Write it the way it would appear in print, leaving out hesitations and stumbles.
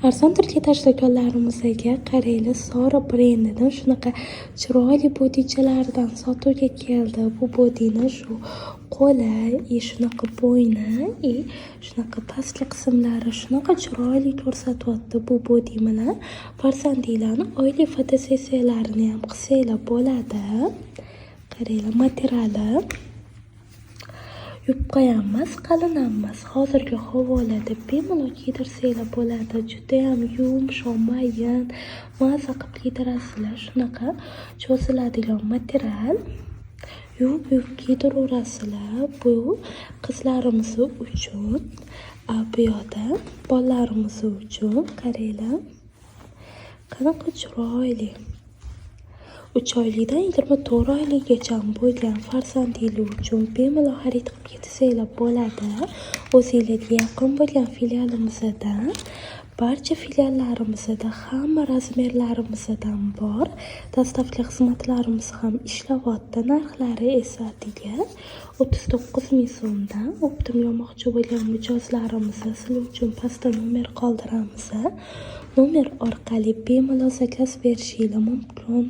Arzon Turkiya tashkilotlarimizga qarayli, Sara brendidan shunaqa chiroyli bodichalardan sotuvga keldi. Bu bodini shu qo'li, shunaqa bo'yni, shunaqa pastki qismlari shunaqa chiroyli ko'rsatyapti. Bu bodi bilan farzandinglarni oylik fotosessiyalarini ham qilsanglar bo'ladi. Qaranglar, materiali yupqa ham emas, qalin ham emas. Hozirgi havolada bemalol kiydirsanglar bo'ladi. Juda ham yumshoq, mayin, maza qilib kiydirasizlar. Shunaqa cho'ziladigan material. Yuvib kiydiravasizlar. Bu qizlarimiz uchun, bu yoqda bolalarimiz uchun. Qaranglar, qanaqa chiroyli. 3 oylikdan 24 oylikgacha bo'lgan farzandinglar uchun bemalol xarid qilib ketsanglar bo'ladi. O'zingizga yaqin bo'lgan filialimizdan, barcha filiallarimizda hamma razmerlarimizdan bor. Dastavka xizmatlarimiz ham ishlayapti. Narxlari esa 39 ming so'mdan. Optim olmoqchi bo'lgan mijozlarimiz sizlar uchun pastda nomer qoldiramiz. Nomer orqali bemalol zakaz berishingiz mumkin.